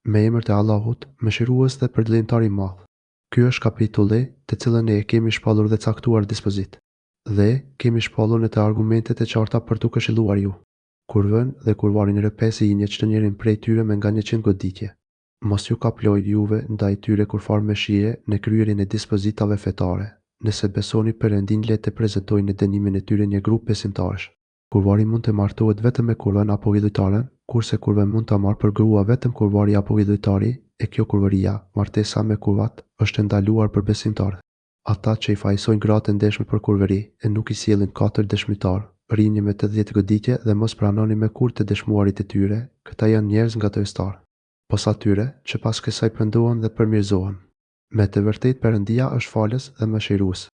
Me emër të Allahut, mëshirues dhe përdëlimtar i madh. Ky është kapitulli të cilën e kemi shpallur dhe caktuar dispozit. Dhe kemi shpallur në të argumentet e qarta për t'u këshilluar ju. Kurvën dhe kurvarin rrepesi i një çdo njërin prej tyre me nga 100 goditje. Mos ju kaploj juve ndaj tyre kur farë me shije në kryerjen e dispozitave fetare. Nëse besoni Perëndin le të prezantojnë në dënimin e tyre një grup besimtarësh. Kurvari mund të martohet vetëm me kurvën apo idhujtaren, kurse kurvën mund ta marrë për grua vetëm kurvari apo idhujtari, e kjo kurvëria, martesa me kurvat, është ndaluar për besimtarë. Ata që i fajsojnë gratë ndeshme për kurvëri e nuk i sjellin 4 dëshmitar, rini me 80 goditje dhe mos pranoni me kurrë të dëshmuarit e tyre, këta janë njerëz ngatëstar. Pos atyre që pas kësaj pendohen dhe përmirëzohen. Me të vërtet Perëndia është falës dhe mëshirues.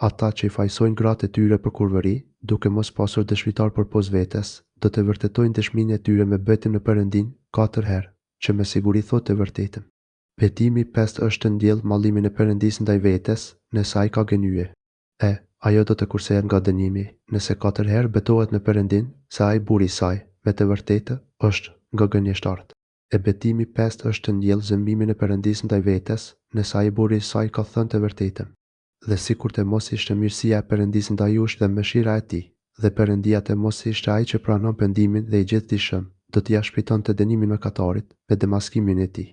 Ata që i fajsojnë gratë e tyre për kurvëri, duke mos pasur dëshmitar përpos vetes, do të vërtetojnë dëshminë e tyre me betim në Perëndin 4 herë, që me siguri thotë të vërtetën. Betimi 5 është të ndjell mallimin e Perëndis ndaj vetes, nëse ai ka gënye. Ajo do të kursehet nga dënimi, nëse 4 herë betohet në Perëndin se ai burri i saj, me të vërtetë, është nga gënjeshtarët. Betimi 5 është të ndjell zëmbimin e Perëndis ndaj vetes, nëse ai burri i saj ka thënë të vërtetën. Dhe sikur të mos ishte mirësia e Perëndis ndaj jush dhe mëshira e tij, dhe Perëndia të mos ishte ai që pranon pendimin dhe i gjithdijshëm, do t'i shpëtonte dënimin mëkatarit me demaskimin e tij.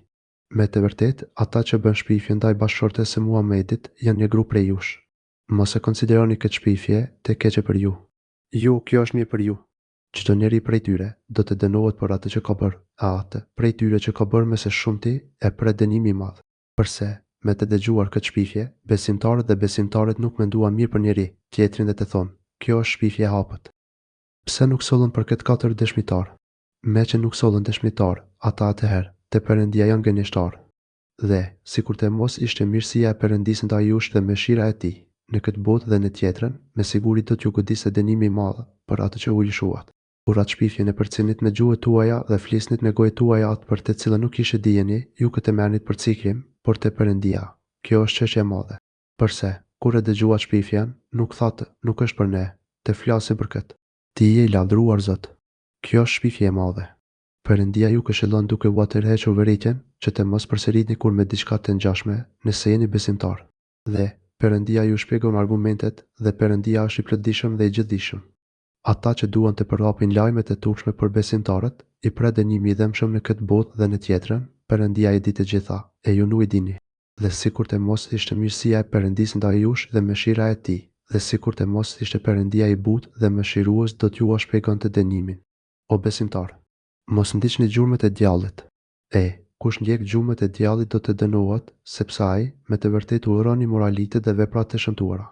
Me të vërtetë, ata që bën shpifje ndaj bashkëshortes së Muhamedit janë një grup prej jush. Mos e konsideroni këtë shpifje të keqe për ju. Kjo është mirë për ju. Çdo njeri prej tyre do të dënohet për atë që ka bërë, atë prej tyre që ka bërë me së shumti e për dënimi i madh. Përse, me të dëgjuar këtë shpifje, besimtarët dhe besimtarët nuk menduan mirë për njeri tjetrin dhe të thonë, kjo është shpifje e hapët. Pse nuk sollën për këtë 4 dëshmitar? Me që nuk sollën dëshmitar, ata atëherë te Perëndia janë gënjeshtar. Dhe, sikur të mos ishte mirësia e Perëndis ndaj jush dhe mëshira e tij, në këtë botë dhe në tjetrën, me siguri do t'ju godisë dënimi i madh për atë që u lëshuat. Kur atë shpifjen e përcinit me gjuhët tuaja dhe flisnit me gojët tuaja atë për të cilën nuk ishte dijeni, ju këtë merrnit për ciklim, por te Perëndia. Kjo është çështje e madhe. Përse, kur e dëgjuat shpifjen, nuk thatë, nuk është për ne, të flasim për këtë. Ti je i lavdëruar Zot. Kjo është shpifje e madhe. Perëndia ju këshillon duke u tërhequr vëritjen që të mos përsëritni kur me diçka të ngjashme, nëse jeni besimtar. Dhe Perëndia ju shpjegon argumentet dhe Perëndia është i plotëdijshëm dhe i gjithdijshëm. Ata që duan të përhapin lajmet e turpshme për besimtarët, i pret dënimi i dëmshëm në këtë botë dhe në tjetrën, Perëndia e di të gjitha, e ju nuk e dini. Dhe sikur të mos ishte mirësia e Perëndis ndaj jush dhe mëshira e tij, dhe sikur të mos ishte Perëndia i butë dhe mëshirues do t'ju shpjegonte dënimin. O besimtar, mos ndiqni gjurmët e djallit. Kush ndjek gjurmët e djallit do të dënohet, sepse ai me të vërtetë urroni moralitet dhe veprat të shëmtuara.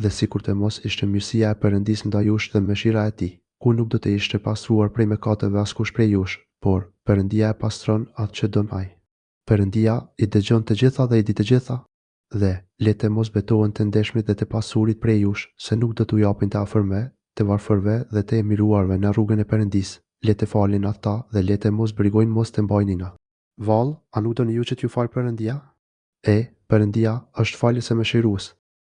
Dhe sikur të mos ishte mirësia e Perëndis ndaj jush dhe mëshira e tij, ku nuk do të ishte pastruar prej mëkateve askush prej jush, por Perëndia e pastron atë që don ai. Perëndia i dëgjon të gjitha dhe i di të gjitha. Dhe le të mos betohen të ndeshmit dhe të pasurit prej jush, se nuk do t'u japin të afërme, të varfërve dhe të emiruarve në rrugën e Perëndis. Le të falin ata dhe le të mos brigojnë mos të mbajnin. Vallë, a nuk doni ju që t'ju fal Perëndia? Perëndia është falës e mëshirues.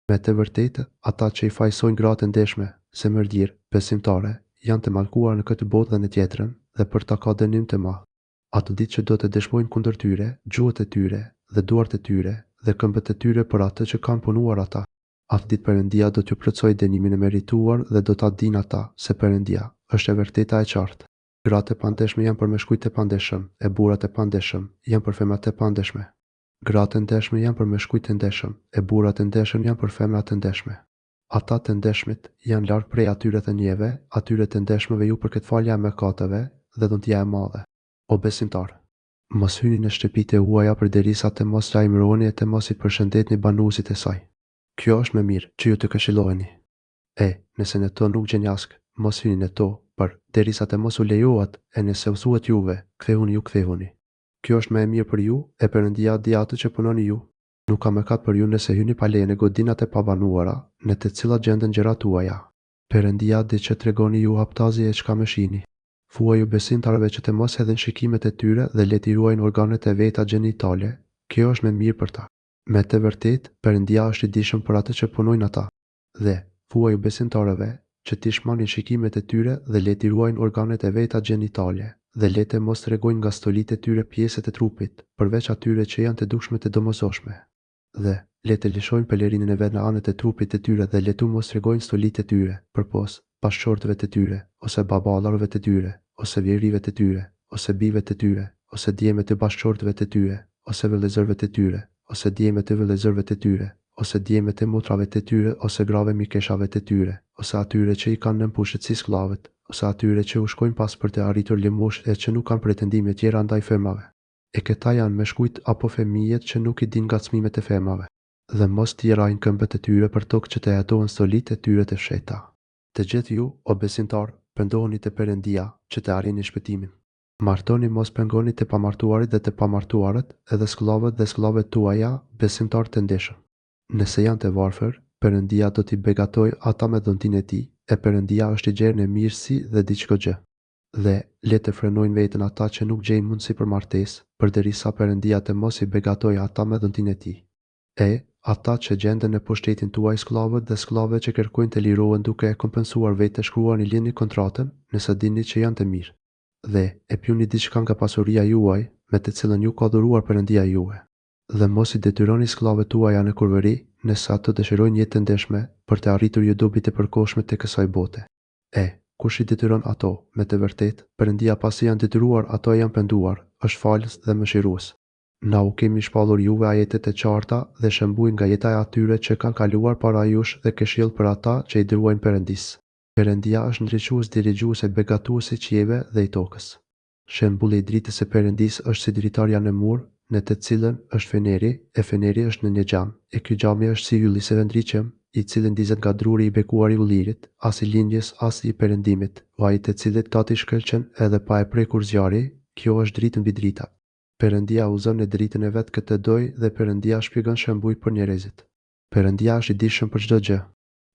Me të vërtetë, ata që i fajsojnë gratë ndeshme, zemërdhir, besimtare, janë të mallkuar në këtë botë dhe në tjetrën, dhe për ta ka dënim të madh. Atë ditë që do të dëshmojnë kundër tyre, gjuhët e tyre, dhe duart e tyre, dhe këmbët e tyre për atë që kanë punuar ata. Atë ditë Perëndia do t'ju plotësojë dënimin e merituar dhe do ta dinë ata se Perëndia është e vërteta e qartë. Gratë e pandeshme janë për meshkujt e pandeshëm, e burrat e pandeshëm janë për femrat e pandeshme. Gratë e ndeshme janë për meshkujt e ndeshëm, e burrat e ndeshëm janë për femrat e ndeshme. Ata të ndeshmit janë larg prej atyre të njeve, atyre të ndeshmeve ju për këtë falja e mëkateve dhe dhuntia e madhe. O besimtar, mos hyni në shtëpitë e huaja përderisa të mos lajmëroni e të mos i përshëndetni banuesit e saj. Kjo është më mirë që ju të këshilloheni. Nëse në to nuk gjen jask, mos hyni në to, për derisa të mos u lejohet, e nëse u thuhet juve, kthehuni ju kthehuni. Kjo është më e mirë për ju, e Perëndia di atë që punoni ju. Nuk ka mëkat për ju nëse hyni pa leje në godinat e pabanuara, në të cilat gjenden gjërat tuaja. Perëndia di që tregoni ju haptazi e çka më shihni. Thuaju besimtarëve që të mos hedhin shikimet e tyre dhe le t'i ruajnë organet e veta gjenitale. Kjo është më mirë për ta. Me të vërtetë, Perëndia është i dijshëm për atë që punojnë ata. Dhe thuaju besimtarëve që t'i shmanin shikimet e tyre dhe le t'i ruajnë organet e veta gjenitale dhe le të mos tregojnë nga stolitë e tyre pjesët e trupit, përveç atyre që janë të dukshme të domosdoshme. Dhe le të lëshojnë pelerinën e vet në anët e trupit të tyre dhe le të mos tregojnë stolitë e tyre, përpos bashkëshortëve të tyre, ose baballarëve të tyre, ose vjerive të tyre, ose bijve të tyre, ose djemët të bashkëshortëve të tyre, ose vëllezërve të tyre, ose djemët të vëllezërve të tyre, ose djemët e motrave të tyre, ose grave mikeshave të tyre, ose atyre që i kanë nëmpushët si sklavët, ose atyre që u shkojnë pas për të arritur lëmosh e që nuk kanë pretendime tjera ndaj femrave. E këta janë meshkujt apo fëmijët që nuk i din ngacmimet e femrave, dhe mos t'i rajnë këmbët e tyre për tokë që të jetohen stolitë e tyre të fsheta. Të gjithë ju, o besimtar, pendohuni te Perëndia që të arrini shpëtimin. Martoni mos pengoni të pamartuarit dhe të pamartuarët, edhe sklavët dhe sklavet tuaja, besimtar të ndeshëm. Nëse janë të varfër, Perëndia do t'i begatoj ata me dhuntin e tij, e Perëndia është i gjerë në mirësi dhe di çdo gjë. Dhe le të frenojnë veten ata që nuk gjejnë mundësi për martesë, përderisa Perëndia të mos i begatoj ata me dhuntin e tij. Ata që gjenden në pushtetin tuaj sklavët dhe sklavë që kërkojnë të lirohen duke e kompensuar vetë shkruani lini kontratën, nëse dini që janë të mirë. Dhe e pjuni diçka nga pasuria juaj, me të cilën ju ka dhuruar Perëndia juaj. Dhe mos i detyroni sklavët tuaja në kurvëri, nëse ato dëshirojnë jetë të ndeshme për të arritur ju dobit e përkohshme të kësaj bote. Kush i detyron ato, me të vërtet, Perëndia pasi janë detyruar ato janë penduar, është falës dhe mëshirues. Na u kemi shpallur juve ajetet e qarta dhe shëmbuj nga jeta e atyre që kanë kaluar para jush dhe këshill për ata që i dëruajnë Perëndisë. Perëndia është ndriçues, dirigjues e begatues i qiejve dhe i tokës. Shembulli i dritës së Perëndisë është si dritarja në mur, në të cilën është feneri, e feneri është në një xham, e ky xhami është si ylli i vendriqëm, i cili ndizet nga druri i bekuar i ullirit, as i lindjes, as i perëndimit, vaj të cilit gati shkëlqen edhe pa e prekur zjarri, kjo është dritë mbi drita. Perëndia uzon në dritën e vet këtë doj dhe Perëndia shpjegon shembuj për njerëzit. Perëndia është i dijshëm për çdo gjë.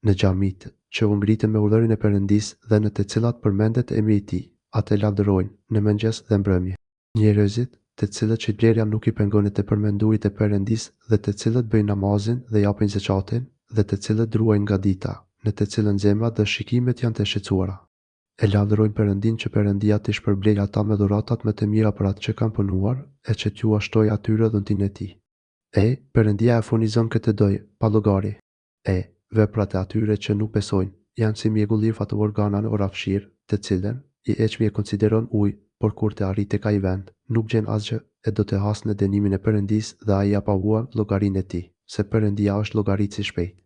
Në xhamit që u ngritën me urdhërin e Perëndisë dhe në të cilat përmendet emri i tij, atë lavdërojnë në mëngjes dhe mbrëmje. Njerëzit, të cilët shitblerja nuk i pengon të përmendurit e Perëndisë dhe të cilët bëjnë namazin dhe japin zakatin dhe të cilët ruajnë nga dita, në të cilën zemrat dhe shikimet janë të shqetësuara. E lavdërojnë Perëndin që Perëndia t'i shpërblej ata me dhuratat më të mira për atë që kanë punuar, e që t'ju ashtoj atyre dhuntin e tij. Perëndia e furnizon këtë doj, pa llogari. Veprat e atyre që nuk besojnë janë si mjegullir fatovor gana në orafshir, të cilën i eqmi e konsideron ujë, por kur të arrit tek ai vend, nuk gjen asgjë e do të hasë në dënimin e Perëndisë dhe ai ja paguan llogarinë e tij, se Perëndia është llogaritës i shpejtë.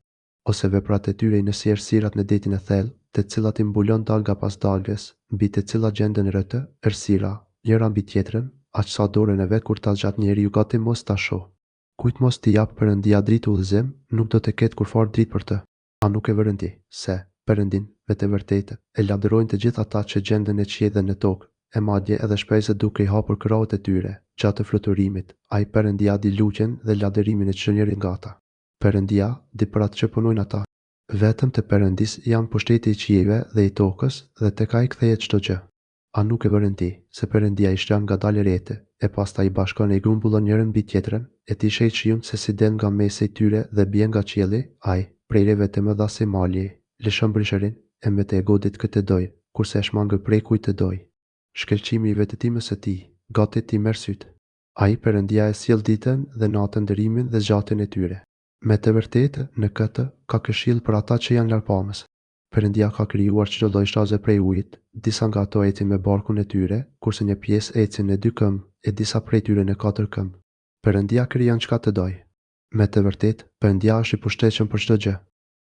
Ose veprat e tyre në errësirat në detin e thellë, të cilat i mbulon dalga pas dalgës, mbi të cilat gjenden rrëtë, errësira, njëra mbi tjetrën, aq sa dorën e vet kur ta zgjat njeriu gati mos ta shoh. Kujt mos t'i jap Perëndia dritë udhëzim, nuk do të ketë kurfar dritë për të. A nuk e vërën ti, se Perëndin, me të vërtetë, e lavdërojnë të gjithë ata që gjenden në qiell dhe në tokë, e madje edhe shpesë duke i hapur krahët e tyre, gjatë fluturimit, ai Perëndia di luqen dhe lavdërimin e çdo njeri nga ata. Perëndia di për atë që punojnë ata. Vetëm të Perëndisë janë pushteti i qiejve dhe i tokës dhe tek ai kthehet çdo gjë. A nuk e vërën ti, se Perëndia i shlan ngadalë rrete, e pastaj i bashkon e i grumbullon njërin mbi tjetrën, e ti sheh shiun se si del nga mesi i tyre dhe bie nga qielli, ai, prej reve të mëdha si malje, lëshon brishërin, e me të e godit këtë doj, kurse e shmangë prej kujt të doj. Shkëlqimi i vetëtimës së tij, gati ti merr syt. Ai Perëndia e sjell ditën dhe natën dërimin dhe zgjatjen e tyre. Me të vërtetë, në këtë ka këshill për ata që janë larpamës. Perëndia ka krijuar çdo lloj shtaze prej ujit, disa nga ato ecin me barkun e tyre, kurse një pjesë ecin në 2 këmbë e disa prej tyre në 4 këmbë. Perëndia krijon çka të doj. Me të vërtetë, Perëndia është i pushtetshëm për çdo gjë.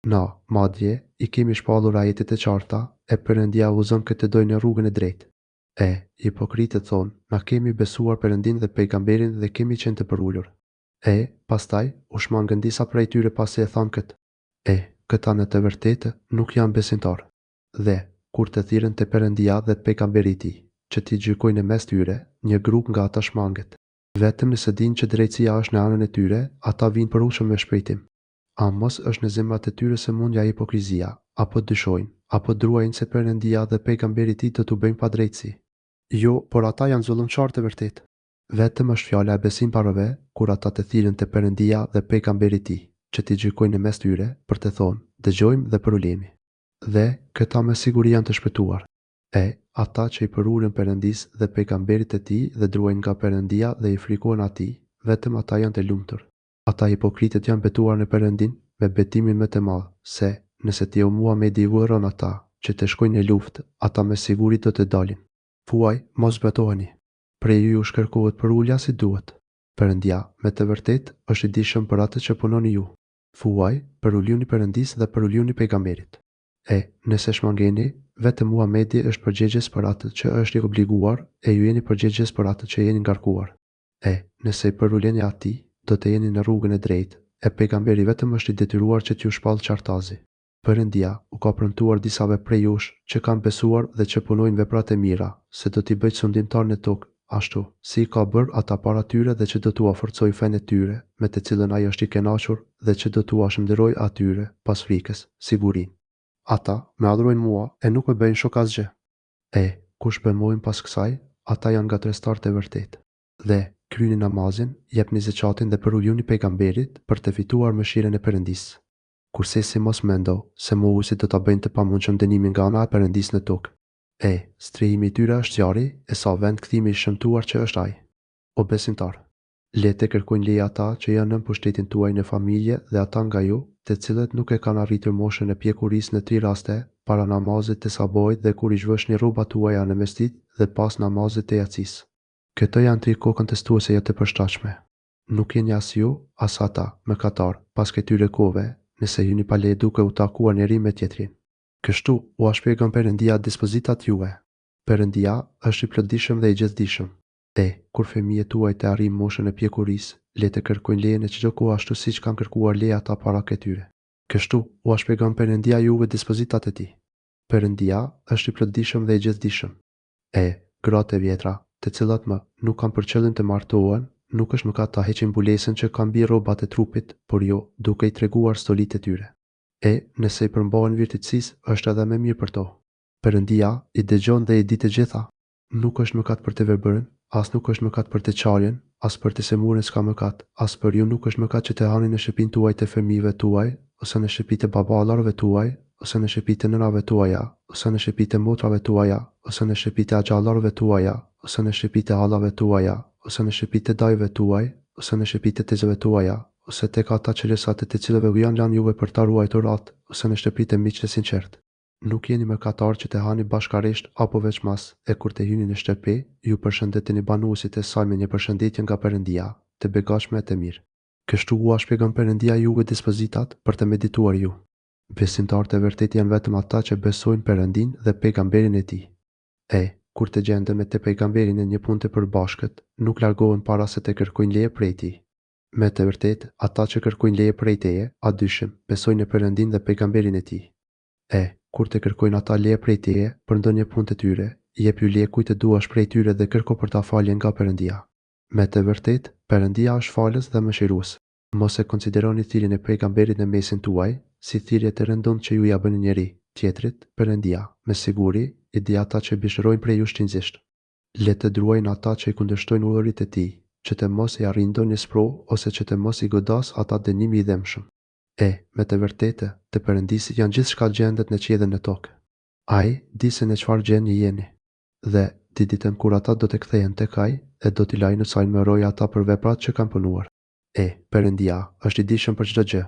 Na, madje, i kemi shpallur ajetet e qarta, e Perëndia uzon këtë doj në rrugën e drejtë. Hipokritët thonë, na kemi besuar Perëndin dhe pejgamberin dhe kemi qenë të përulur. Pastaj, u shmangën disa prej tyre pasi e thanë këtë. Këta në të vërtetë nuk janë besimtarë. Dhe, kur të thirrën te Perëndia dhe te pejgamberi i tij, që t'i gjykojnë në mes tyre, një grup nga ata shmanget. Vetëm nëse dinë që drejtësia është në anën e tyre, ata vinë përulshëm me shpejtim. A mos është në zemrat e tyre sëmundja e hipokrizia, apo dyshojnë, apo druajnë se Perëndia dhe pejgamberi i tij do t'u bëjnë pa drejtësi. Jo, por ata janë zullumçar të vërtetë. Vetëm është fjala e besimtarëve kur ata të thirrën te Perëndia dhe pejgamberi i tij, që t'i gjykojnë në mes tyre për të thonë, dëgjojmë dhe përulemi. Dhe këta me siguri janë të shpëtuar. Ata që i përulën Perëndis dhe pejgamberit e tij dhe druajnë nga Perëndia dhe i frikojnë atij, vetëm ata janë të lumtur. Ata hipokritët janë betuar në Perëndin me betimin më të madh, se nëse ti o Muhamedi i vuron ata që të shkojnë në luftë, ata me siguri do të dalin. Thuaj, mos betoheni. Prej ju shkërkohet përulja si duhet. Perëndia, me të vërtetë, është i dijshëm për atë që punoni ju. Thuaj, përuljuni Perëndis dhe përuljuni pejgamberit. Nëse shmangeni, vetëm Muhamedi është përgjegjës për atë që është i obliguar e ju jeni përgjegjës për atë që jeni ngarkuar. Nëse i përulleni atij, do të jeni në rrugën e drejtë, e pejgamberi vetëm është i detyruar që t'ju shpall qartazi. Perëndia u ka premtuar disave prej jush që kanë besuar dhe që punojnë veprat e mira, se do t'i bëjë sundimtar në tokë, ashtu si i ka bërë ata para tyre dhe që do t'u forcojë fenë e tyre, me të cilën ai është i kënaqur dhe që do t'u shndërrojë atyre pas frikës, sigurinë. Ata me adhurojnë mua e nuk me bëjnë shok asgjë. Kush bëmojnë pas kësaj, ata janë gatrestartë e vërtetë. Dhe kryeni namazin, jepni zeqatin dhe përuljuni pejgamberit për të fituar mëshirën e Perëndis. Kurse si mos mendo se mohuesit do ta bëjnë të pamundshëm dënimin nga ana e Perëndis në tokë. Strehimi i tyre është zjarri e sa vend kthimi i shëmtuar që është ai. O besimtar, le të kërkojnë leje ata që janë në pushtetin tuaj në familje dhe ata nga ju, të cilët nuk e kanë arritur moshën e pjekurisë në 3 raste, para namazit të sabahit dhe kur i zhveshni rrobat tuaja në mesdit dhe pas namazit të yatsis. Këto janë 3 kohë kontestuese jo të përshtatshme. Nuk jeni as ju, as ata, mëkatar, pas këtyre kohëve, nëse jeni pa leje duke u takuar njëri me tjetrin. Kështu u shpjegon Perëndia dispozitat juve. Perëndia është i plotëdijshëm dhe i gjithdijshëm. Kur fëmijët tuaj të arrijnë moshën e pjekurisë, le të kërkojnë leje në çdo kohë ashtu siç kanë kërkuar leje ata para këtyre. Kështu u shpjegon Perëndia juve dispozitat e tij. Perëndia është i plotëdijshëm dhe i gjithdijshëm. Gratë e vjetra, të cilat nuk kanë për qëllim të martohen, nuk është mëkat ta heqin mbulesën që kanë mbi rrobat e trupit, por jo duke i treguar stolitë e tyre. Nëse i përmbahen virtësisë, është edhe më mirë për to. Perëndia i dëgjon dhe i di të gjitha. Nuk është mëkat për të verbërën, as nuk është mëkat për të qarjen, as për të semurën s'ka mëkat, as për ju nuk është mëkat që të hani në shtëpinë tuaj të fëmijëve tuaj, ose në shtëpitë e baballarëve tuaj, ose në shtëpitë e nënave tuaja, ose në shtëpitë e motrave tuaja, ose në shtëpitë e axhallarëve tuaja, ose në shtëpitë e hallave tuaja, ose në shtëpitë e dajve tuaj, ose në shtëpitë e tezëve tuaja, ose tek ata çelësat të cilëve u janë lënë juve për ta ruajtur atë, ose në shtëpitë e miqve sinqert. Nuk jeni mëkatar që të hani bashkarisht apo veçmas, e kur të hyni në shtëpi, ju përshëndeteni banuesit e saj me një përshëndetje nga Perëndia, të beqashme e të mirë. Kështu u shpjegon Perëndia juve dispozitat për të medituar ju. Besimtarët e vërtet janë vetëm ata që besojnë Perëndin dhe pejgamberin e tij. Kur të gjenden me të pejgamberin në një punë të përbashkët, nuk largohen para se të kërkojnë leje prej tij. Me të vërtet, ata që kërkojnë leje prej teje, adyshim, besojnë në Perëndin dhe pejgamberin e tij. Kur të kërkojnë ata leje prej teje për ndonjë punë të tyre, jep ju leje kujt të duash prej tyre dhe kërko për ta falje nga Perëndia. Me të vërtet, Perëndia është falës dhe mëshirues. Mos e konsideroni thirrjen e pejgamberit në mesin tuaj si thirrje të rëndom që ju ja bëni njëri tjetrit, Perëndia, me siguri i di ata që bishërojnë prej ju shtinzisht. Le të druajnë ata që i kundërshtojnë urdhrit e tij, që të mos i arrijnë ndonjë sprovë ose që të mos i godas ata dënimi i dëmshëm. Me të vërtetë, të Perëndisë janë gjithçka gjendet në qiell dhe në tokë. Ai di se në çfarë gjendje jeni. Dhe ditën kur ata do të kthehen tek ai, e do t'i lajë në sajnë mëroj ata për veprat që kanë punuar. Perëndia është i dijshëm për çdo gjë.